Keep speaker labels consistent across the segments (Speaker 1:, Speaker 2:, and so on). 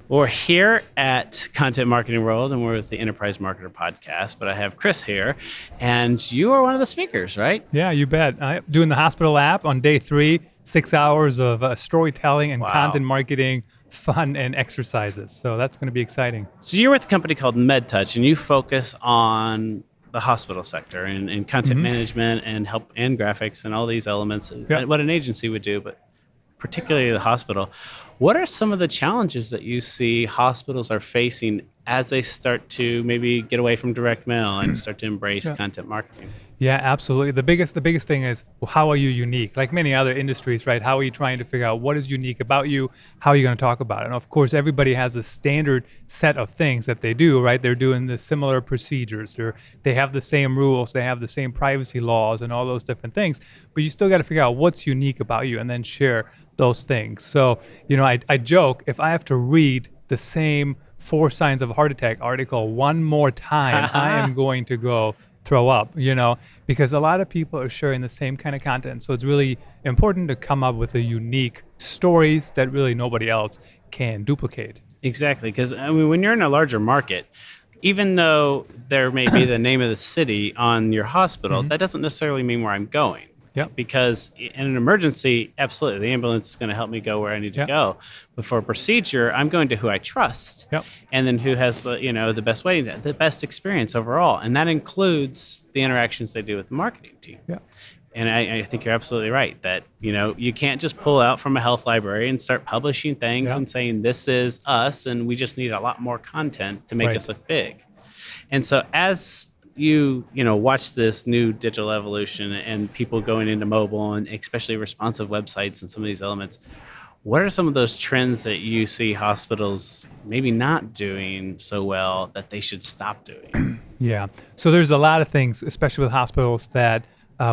Speaker 1: We're here at Content Marketing World, and we're with the Enterprise Marketer Podcast. But I have Chris here, and you are one of the speakers, right?
Speaker 2: Yeah, you bet. I'm doing the hospital app on day 3, 6 hours of storytelling and
Speaker 1: Wow.
Speaker 2: content marketing, fun and exercises. So that's going to be exciting.
Speaker 1: So you're with a company called MedTouch, and you focus on the hospital sector and content management and help and graphics and all these elements,
Speaker 2: Yep.
Speaker 1: what an agency would do, but particularly the hospital. What are some of the challenges that you see hospitals are facing as they start to maybe get away from direct mail and start to embrace
Speaker 2: Yeah.
Speaker 1: content marketing?
Speaker 2: Yeah, absolutely. The biggest thing is, well, how are you unique? Like many other industries, right? How are you trying to figure out what is unique about you? How are you going to talk about it? And of course, everybody has a standard set of things that they do, right? They're doing the similar procedures. They have the same rules. They have the same privacy laws and all those different things. But you still got to figure out what's unique about you and then share those things. So, I joke, if I have to read the same 4 Signs of a Heart Attack article one more time, I am going to go throw up, because a lot of people are sharing the same kind of content. So it's really important to come up with the unique stories that really nobody else can duplicate.
Speaker 1: Exactly, because when you're in a larger market, even though there may be the name of the city on your hospital, that doesn't necessarily mean where I'm going.
Speaker 2: Yep.
Speaker 1: Because in an emergency, absolutely, the ambulance is going to help me go where I need to
Speaker 2: Yep.
Speaker 1: go. But for a procedure, I'm going to who I trust,
Speaker 2: Yep.
Speaker 1: and then who has the best way, the best experience overall, and that includes the interactions they do with the marketing team.
Speaker 2: Yeah.
Speaker 1: And I think you're absolutely right that, you can't just pull out from a health library and start publishing things
Speaker 2: Yeah.
Speaker 1: and saying this is us and we just need a lot more content to make
Speaker 2: Right.
Speaker 1: us look big. And so as you watch this new digital evolution and people going into mobile and especially responsive websites and some of these elements, what are some of those trends that you see hospitals maybe not doing so well that they should stop doing?
Speaker 2: Yeah. So there's a lot of things, especially with hospitals, that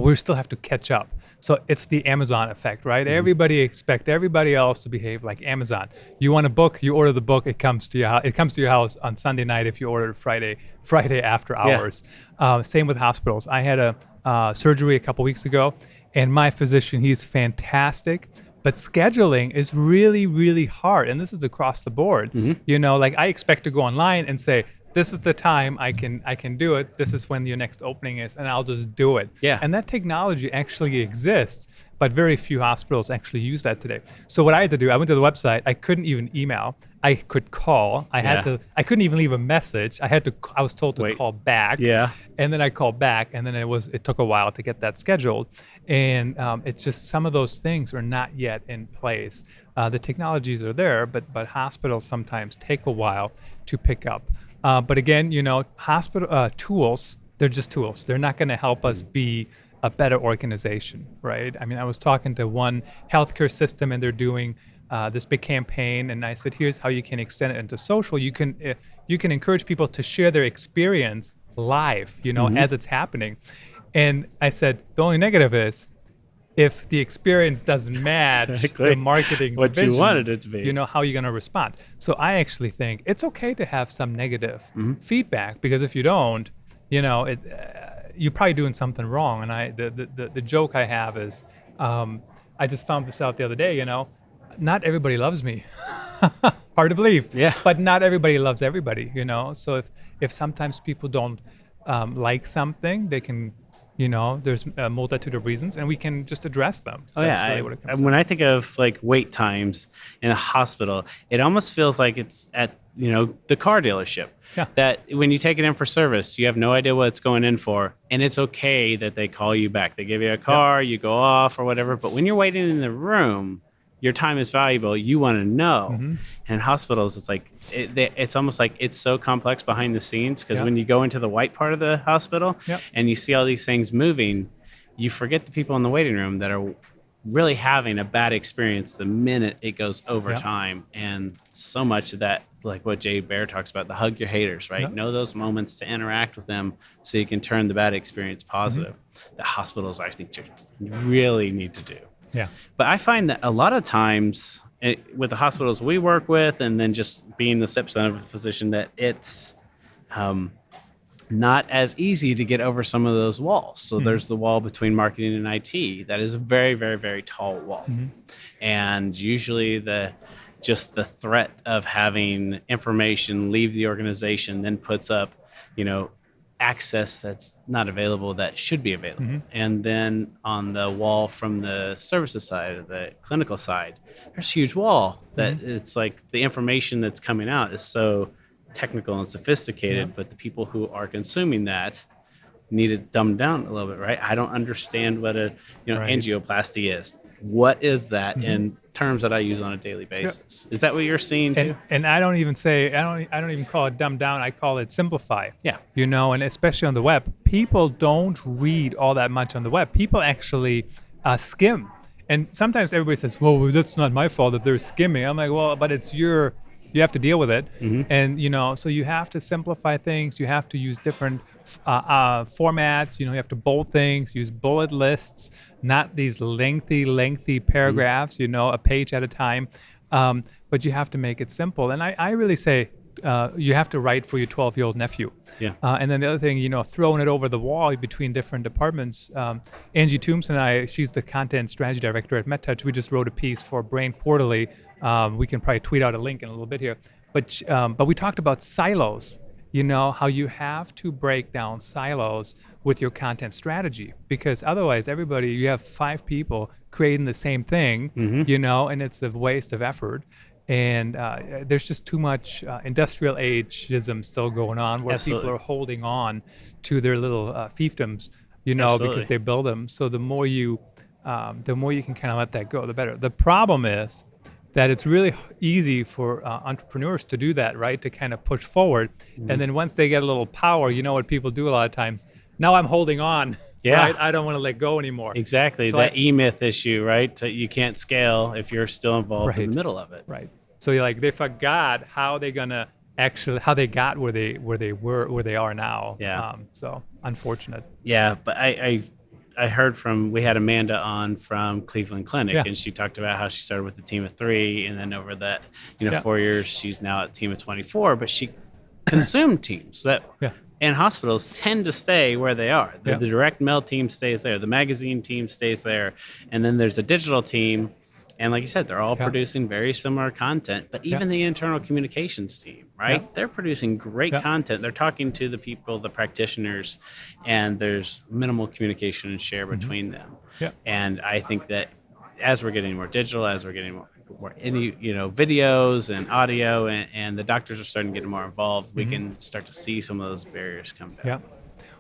Speaker 2: we still have to catch up. So it's the Amazon effect, right? Everybody expect everybody else to behave like Amazon. You want a book, you order the book, it comes to your house on Sunday night if you order it Friday after hours. Same with hospitals. I had a surgery a couple weeks ago, and my physician, he's fantastic. But scheduling is really, really hard. And this is across the board. Like I expect to go online and say, this is the time I can do it. This is when your next opening is, and I'll just do it.
Speaker 1: Yeah.
Speaker 2: And that technology actually exists, but very few hospitals actually use that today. So what I had to do, I went to the website. I couldn't even email. I could call. I couldn't even leave a message. I was told to call back.
Speaker 1: Yeah.
Speaker 2: And then I called back, and then it took a while to get that scheduled. And it's just some of those things are not yet in place. The technologies are there, but hospitals sometimes take a while to pick up. But again, hospital tools, they're just tools. They're not going to help us be a better organization, right? I mean, I was talking to one healthcare system, and they're doing this big campaign, and I said, here's how you can extend it into social. You can encourage people to share their experience live, as it's happening. And I said, the only negative is, if the experience doesn't match
Speaker 1: Exactly.
Speaker 2: the marketing's
Speaker 1: What you
Speaker 2: vision,
Speaker 1: wanted it to be.
Speaker 2: how are you going to respond? So I actually think it's okay to have some negative feedback, because if you don't, you're probably doing something wrong. And the joke I have is, I just found this out the other day. Not everybody loves me. Hard to believe.
Speaker 1: Yeah.
Speaker 2: But not everybody loves everybody. So if sometimes people don't like something, they can. There's a multitude of reasons, and we can just address them.
Speaker 1: Oh,
Speaker 2: That's
Speaker 1: yeah.
Speaker 2: really what it comes
Speaker 1: When I think of like wait times in a hospital, it almost feels like it's at, the car dealership.
Speaker 2: Yeah.
Speaker 1: That when you take it in for service, you have no idea what it's going in for. And it's okay that they call you back. They give you a car, you go off or whatever. But when you're waiting in the room, your time is valuable. You want to know. And in hospitals, it's like, it's almost like it's so complex behind the scenes, because when you go into the white part of the hospital and you see all these things moving, you forget the people in the waiting room that are really having a bad experience the minute it goes overtime. And so much of that, like what Jay Baer talks about, the hug your haters, right? Know those moments to interact with them so you can turn the bad experience positive. The hospitals, I think, really need to do.
Speaker 2: Yeah.
Speaker 1: But I find that a lot of times with the hospitals we work with, and then just being the stepson of a physician, that it's not as easy to get over some of those walls. So there's the wall between marketing and IT that is a very, very, very tall wall. And usually the just the threat of having information leave the organization then puts up, access that's not available that should be available. And then on the wall from the services side, the clinical side, there's a huge wall that it's like the information that's coming out is so technical and sophisticated, but the people who are consuming that need it dumbed down a little bit, right? I don't understand what a angioplasty is. What is that in terms that I use on a daily basis? Is that what you're seeing too?
Speaker 2: And I don't even say I don't even call it dumb down. I call it simplify.
Speaker 1: Yeah.
Speaker 2: And especially on the web, people don't read all that much on the web. People actually skim. And sometimes everybody says, "Well, that's not my fault that they're skimming." I'm like, "Well, but it's you have to deal with it." And so you have to simplify things. You have to use different formats. You have to bold things, use bullet lists, not these lengthy paragraphs, a page at a time. But you have to make it simple. And I really say you have to write for your 12-year-old nephew.
Speaker 1: Yeah.
Speaker 2: And then the other thing, throwing it over the wall between different departments. Angie Toombs and she's the content strategy director at MedTouch. We just wrote a piece for Brain Quarterly. We can probably tweet out a link in a little bit here. But we talked about silos, how you have to break down silos with your content strategy, because otherwise you have 5 people creating the same thing, and it's a waste of effort. And there's just too much industrial ageism still going on, where
Speaker 1: Absolutely.
Speaker 2: people are holding on to their little fiefdoms,
Speaker 1: Absolutely.
Speaker 2: because they build them. So the more you can kind of let that go, the better. The problem is that it's really easy for entrepreneurs to do that, right? To kind of push forward. And then once they get a little power, what people do a lot of times, now I'm holding on, right? I don't want to let go anymore.
Speaker 1: Exactly.
Speaker 2: So
Speaker 1: that E-myth issue, right? You can't scale if you're still involved in the middle of it.
Speaker 2: Right. So they forgot how they got where they are now.
Speaker 1: Yeah.
Speaker 2: So unfortunate.
Speaker 1: Yeah, but I heard we had Amanda on from Cleveland Clinic, and she talked about how she started with a team of 3, and then over that 4 years she's now at a team of 24. But she consumed teams that and hospitals tend to stay where they are. The direct mail team stays there, the magazine team stays there, and then there's a digital team. And like you said, they're all producing very similar content, but even the internal communications team, right? They're producing great content. They're talking to the people, the practitioners, and there's minimal communication and share between them. And I think that as we're getting more digital, as we're getting more videos and audio, and the doctors are starting to get more involved, we can start to see some of those barriers come down.
Speaker 2: Yeah.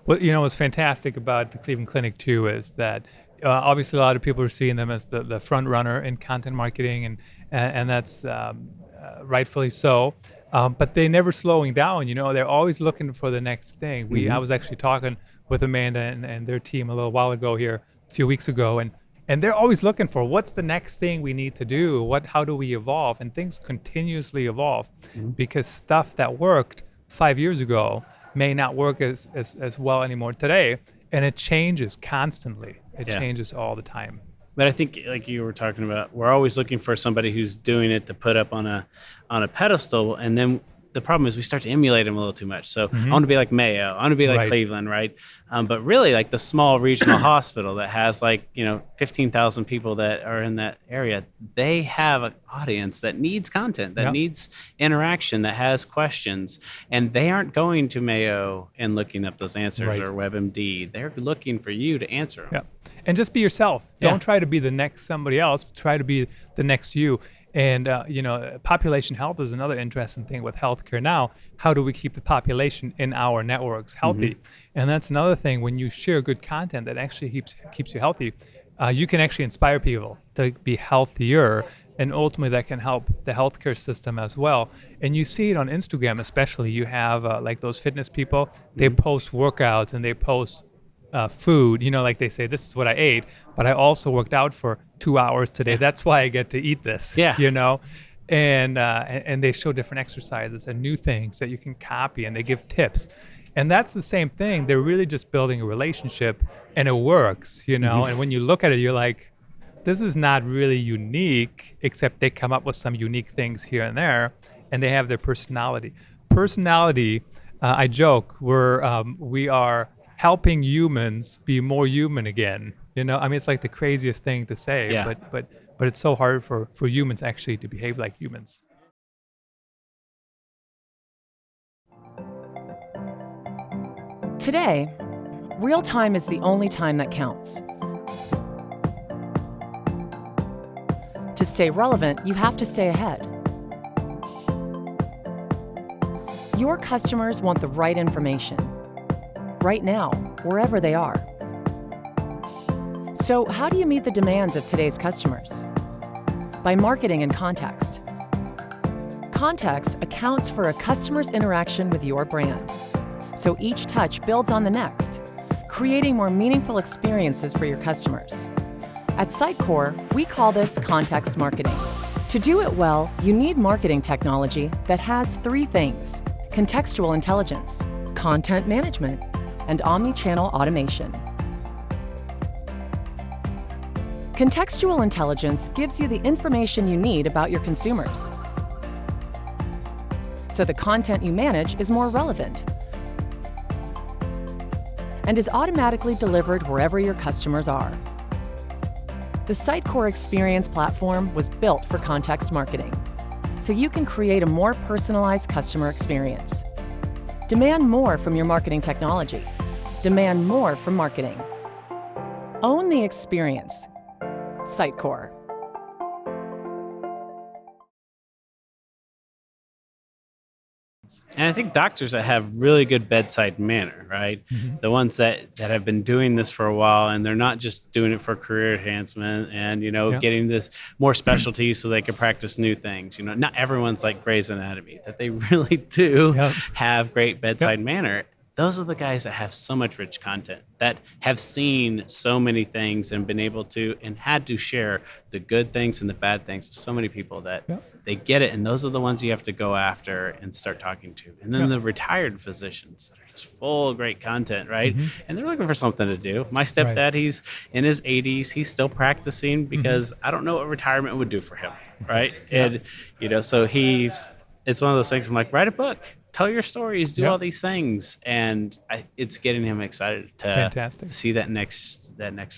Speaker 2: Well, what's fantastic about the Cleveland Clinic too is that obviously a lot of people are seeing them as the front runner in content marketing, and that's rightfully so. But they're never slowing down. They're always looking for the next thing. I was actually talking with Amanda and their team a little while ago here, a few weeks ago, and they're always looking for what's the next thing we need to do. How do we evolve? And things continuously evolve because stuff that worked 5 years ago may not work as well anymore today, and it changes constantly. It changes all the time.
Speaker 1: But I think, like you were talking about, we're always looking for somebody who's doing it to put up on a pedestal, and then the problem is we start to emulate them a little too much. So I want to be like Mayo, I want to be like Cleveland, right? But really, like the small regional hospital that has 15,000 people that are in that area, they have an audience that needs content, that needs interaction, that has questions, and they aren't going to Mayo and looking up those answers or WebMD. They're looking for you to answer them.
Speaker 2: And just be yourself. Don't try to be the next somebody else. Try to be the next you. And, population health is another interesting thing with healthcare now. How do we keep the population in our networks healthy? And that's another thing. When you share good content that actually keeps you healthy, you can actually inspire people to be healthier. And ultimately, that can help the healthcare system as well. And you see it on Instagram, especially. You have those fitness people. They post workouts and they post food, like they say, this is what I ate, but I also worked out for 2 hours today. That's why I get to eat this, and they show different exercises and new things that you can copy, and they give tips. And that's the same thing. They're really just building a relationship, and it works, and when you look at it, you're like, this is not really unique, except they come up with some unique things here and there, and they have their personality. I joke, we are helping humans be more human again, I mean, it's like the craziest thing to say,
Speaker 1: Yeah.
Speaker 2: but it's so hard for humans actually to behave like humans.
Speaker 3: Today, real time is the only time that counts. To stay relevant, you have to stay ahead. Your customers want the right information, right now, wherever they are. So how do you meet the demands of today's customers? By marketing in context. Context accounts for a customer's interaction with your brand. So each touch builds on the next, creating more meaningful experiences for your customers. At Sitecore, we call this context marketing. To do it well, you need marketing technology that has three things: contextual intelligence, content management, and omni-channel automation. Contextual intelligence gives you the information you need about your consumers, so the content you manage is more relevant and is automatically delivered wherever your customers are. The Sitecore Experience platform was built for context marketing, so you can create a more personalized customer experience. Demand more from your marketing technology. Demand more from marketing. Own the experience. Sitecore.
Speaker 1: And I think doctors that have really good bedside manner, right? The ones that have been doing this for a while, and they're not just doing it for career enhancement and, getting this more specialties so they can practice new things. Not everyone's like Grey's Anatomy, that they really do have great bedside manner. Those are the guys that have so much rich content, that have seen so many things and been able to and had to share the good things and the bad things with so many people that they get it. And those are the ones you have to go after and start talking to. And then the retired physicians that are just full of great content, right? And they're looking for something to do. My stepdad, he's in his 80s. He's still practicing because I don't know what retirement would do for him, right? And, so it's one of those things. I'm like, write a book. Tell your stories, do all these things, and it's getting him excited to see that next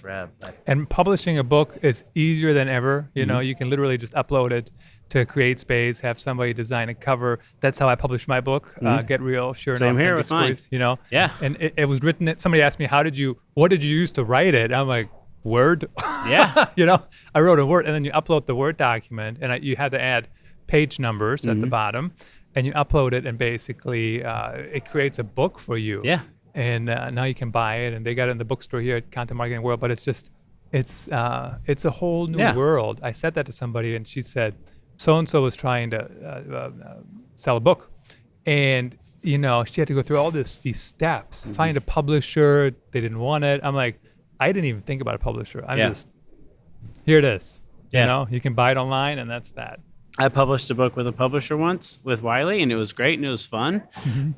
Speaker 1: rev.
Speaker 2: And publishing a book is easier than ever. You can literally just upload it to CreateSpace, have somebody design a cover. That's how I published my book, Get Real, Sure
Speaker 1: Same
Speaker 2: and
Speaker 1: here
Speaker 2: Authentic
Speaker 1: with
Speaker 2: Stories.
Speaker 1: Yeah.
Speaker 2: And it was written. Somebody asked me, what did you use to write it? I'm like, Word.
Speaker 1: Yeah.
Speaker 2: I wrote a Word, and then you upload the Word document, and you had to add page numbers at the bottom. And you upload it, and basically it creates a book for you.
Speaker 1: Yeah.
Speaker 2: And now you can buy it, and they got it in the bookstore here at Content Marketing World. But it's a whole new world. I said that to somebody, and she said, so-and-so was trying to sell a book. And, she had to go through all these steps, find a publisher. They didn't want it. I'm like, I didn't even think about a publisher. I'm just, here it is. You can buy it online, and that's that.
Speaker 1: I published a book with a publisher once with Wiley, and it was great and it was fun.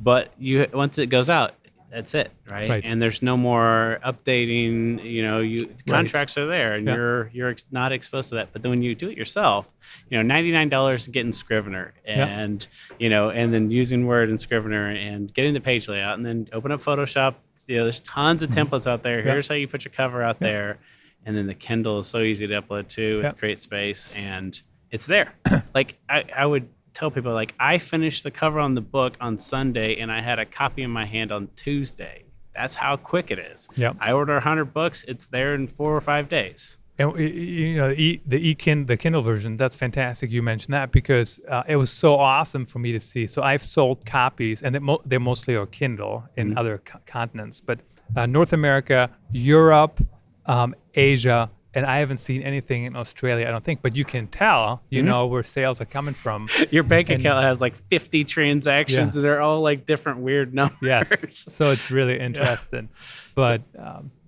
Speaker 1: But once it goes out, that's it, right? And there's no more updating. Contracts are there, and you're not exposed to that. But then when you do it yourself, $99 getting Scrivener, and and then using Word and Scrivener and getting the page layout, and then open up Photoshop. There's tons of templates out there. Here's how you put your cover out there, and then the Kindle is so easy to upload too with CreateSpace, and it's there. Like I would tell people, like, I finished the cover on the book on Sunday and I had a copy in my hand on Tuesday. That's how quick it is. I order 100 books. It's there in 4 or 5 days.
Speaker 2: And the Kindle version, that's fantastic. You mentioned that because it was so awesome for me to see. So I've sold copies, and they mostly are Kindle in other continents, but North America, Europe, Asia. And I haven't seen anything in Australia, I don't think. But you can tell, where sales are coming from.
Speaker 1: Your bank account has like 50 transactions, and they're all like different weird numbers.
Speaker 2: Yes, so it's really interesting. But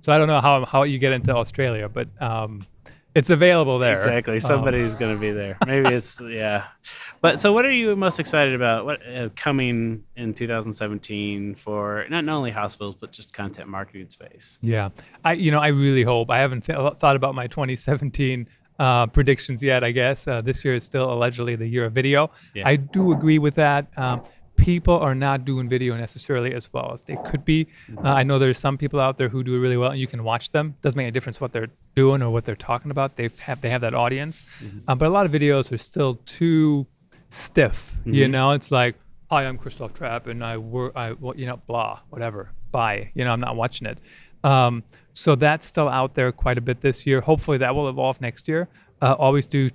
Speaker 2: so I don't know how you get into Australia, but it's available there.
Speaker 1: Exactly. Somebody's going to be there. Maybe it's, But so what are you most excited about? What coming in 2017 for not only hospitals, but just content marketing space?
Speaker 2: Yeah. I really hope. I haven't thought about my 2017 predictions yet, I guess. This year is still allegedly the year of video. I do agree with that. people are not doing video necessarily as well as they could be. I know there's some people out there who do it really well, and you can watch them. Doesn't make any difference what they're doing or what they're talking about. They have that audience, but a lot of videos are still too stiff. You know, it's like, hi, I'm Christoph Trappe, and blah, whatever. Bye. I'm not watching it. So that's still out there quite a bit this year. Hopefully that will evolve next year. Always do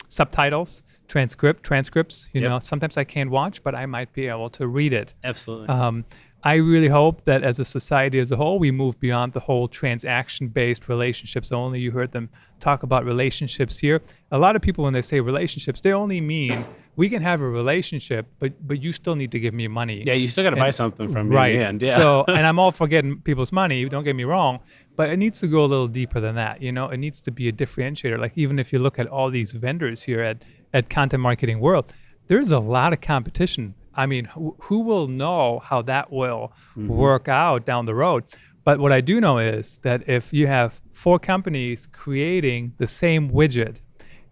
Speaker 2: subtitles, transcripts. Sometimes I can't watch, but I might be able to read it.
Speaker 1: Absolutely.
Speaker 2: I really hope that as a society as a whole, we move beyond the whole transaction-based relationships only. You heard them talk about relationships here. A lot of people, when they say relationships, they only mean we can have a relationship, but you still need to give me money.
Speaker 1: Yeah, you still got to buy something from me
Speaker 2: right.
Speaker 1: in the end. Yeah.
Speaker 2: So, and I'm all for getting people's money, don't get me wrong, but it needs to go a little deeper than that. It needs to be a differentiator. Like even if you look at all these vendors here at Content Marketing World, there's a lot of competition. I mean, who will know how that will work out down the road? But what I do know is that if you have 4 companies creating the same widget,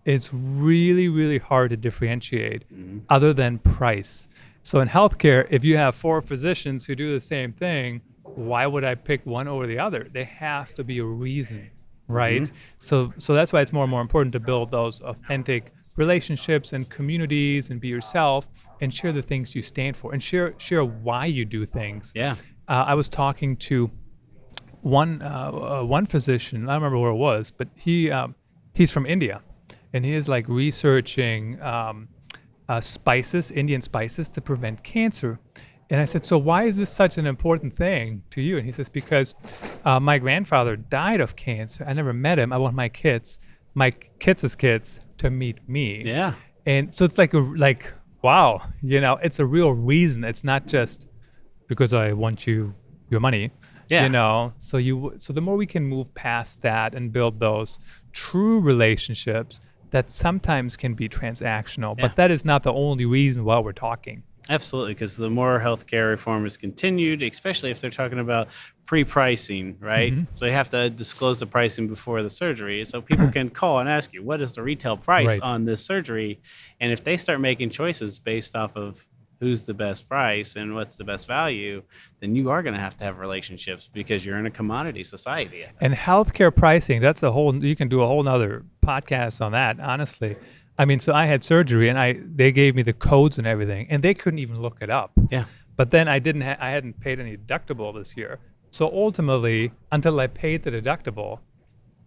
Speaker 2: it's really, really hard to differentiate other than price. So in healthcare, if you have 4 physicians who do the same thing, why would I pick one over the other? There has to be a reason, right? So that's why it's more and more important to build those authentic relationships and communities and be yourself and share the things you stand for and share why you do things.
Speaker 1: Yeah.
Speaker 2: I was talking to one physician, I don't remember where it was, but he's from India, and he is like researching spices, Indian spices, to prevent cancer. And I said, so why is this such an important thing to you? And he says, because my grandfather died of cancer. I never met him. I want my kids' kids to meet me.
Speaker 1: Yeah.
Speaker 2: And so it's like wow, it's a real reason. It's not just because I want your money.
Speaker 1: Yeah.
Speaker 2: So the more we can move past that and build those true relationships that sometimes can be transactional, but that is not the only reason why we're talking.
Speaker 1: Absolutely, because the more healthcare reform is continued, especially if they're talking about pre-pricing, right? So you have to disclose the pricing before the surgery, so people can call and ask you, what is the retail price on this surgery? And if they start making choices based off of who's the best price and what's the best value, then you are going to have relationships because you're in a commodity society.
Speaker 2: And healthcare pricing, you can do a whole nother podcast on that, honestly. I mean, so I had surgery and they gave me the codes and everything, and they couldn't even look it up.
Speaker 1: Yeah.
Speaker 2: But then I hadn't paid any deductible this year. So ultimately, until I paid the deductible,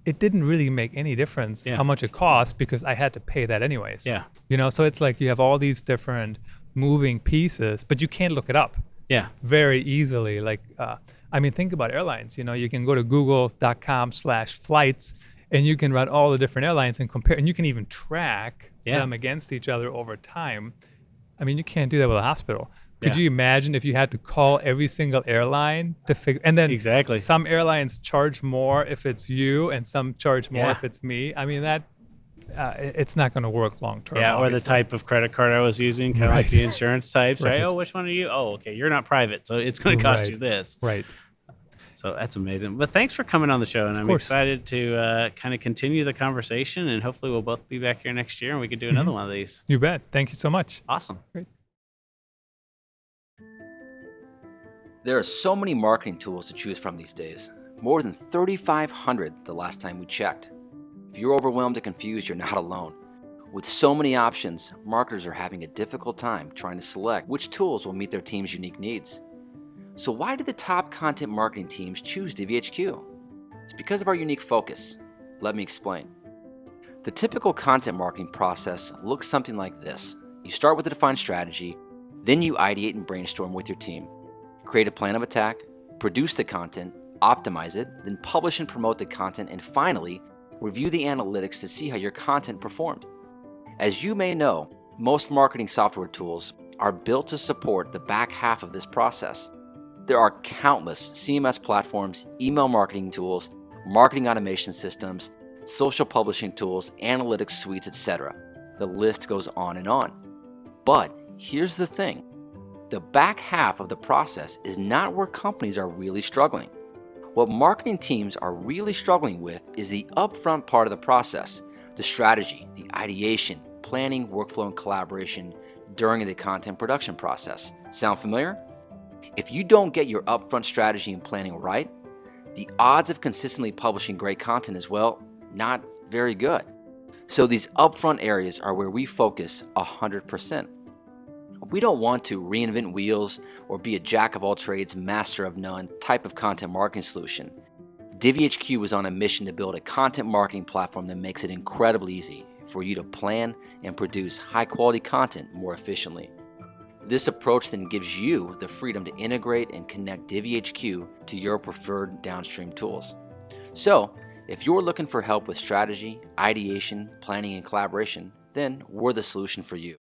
Speaker 2: it didn't really make any difference how much it cost because I had to pay that anyways.
Speaker 1: Yeah.
Speaker 2: So it's like you have all these different moving pieces, but you can't look it up.
Speaker 1: Yeah.
Speaker 2: Very easily. Like, think about airlines. You can go to google.com/flights and you can run all the different airlines and compare, and you can even track them against each other over time. I mean, you can't do that with a hospital. Could you imagine if you had to call every single airline to figure, and then
Speaker 1: exactly
Speaker 2: some airlines charge more if it's you and some charge more if it's me? I mean, that it's not going to work long term.
Speaker 1: Yeah,
Speaker 2: obviously.
Speaker 1: or the type of credit card I was using, kind of like the insurance types, right? Oh, which one are you? Oh, okay, you're not private, so it's going to cost you this.
Speaker 2: Right.
Speaker 1: So that's amazing. But thanks for coming on the show, and I'm excited to kind of continue the conversation, and hopefully we'll both be back here next year, and we can do another one of these.
Speaker 2: You bet. Thank you so much.
Speaker 1: Awesome.
Speaker 2: Great.
Speaker 4: There are so many marketing tools to choose from these days. More than 3,500 the last time we checked. If you're overwhelmed and confused, you're not alone. With so many options, marketers are having a difficult time trying to select which tools will meet their team's unique needs. So why do the top content marketing teams choose DVHQ? It's because of our unique focus. Let me explain. The typical content marketing process looks something like this. You start with a defined strategy, then you ideate and brainstorm with your team. Create a plan of attack, produce the content, optimize it, then publish and promote the content, and finally, review the analytics to see how your content performed. As you may know, most marketing software tools are built to support the back half of this process. There are countless CMS platforms, email marketing tools, marketing automation systems, social publishing tools, analytics suites, etc. The list goes on and on. But here's the thing. The back half of the process is not where companies are really struggling. What marketing teams are really struggling with is the upfront part of the process, the strategy, the ideation, planning, workflow, and collaboration, during the content production process. Sound familiar? If you don't get your upfront strategy and planning right, the odds of consistently publishing great content is, well, not very good. So these upfront areas are where we focus 100%. We don't want to reinvent wheels or be a jack of all trades, master of none type of content marketing solution. DiviHQ was on a mission to build a content marketing platform that makes it incredibly easy for you to plan and produce high quality content more efficiently. This approach then gives you the freedom to integrate and connect DiviHQ to your preferred downstream tools. So, if you're looking for help with strategy, ideation, planning, and collaboration, then we're the solution for you.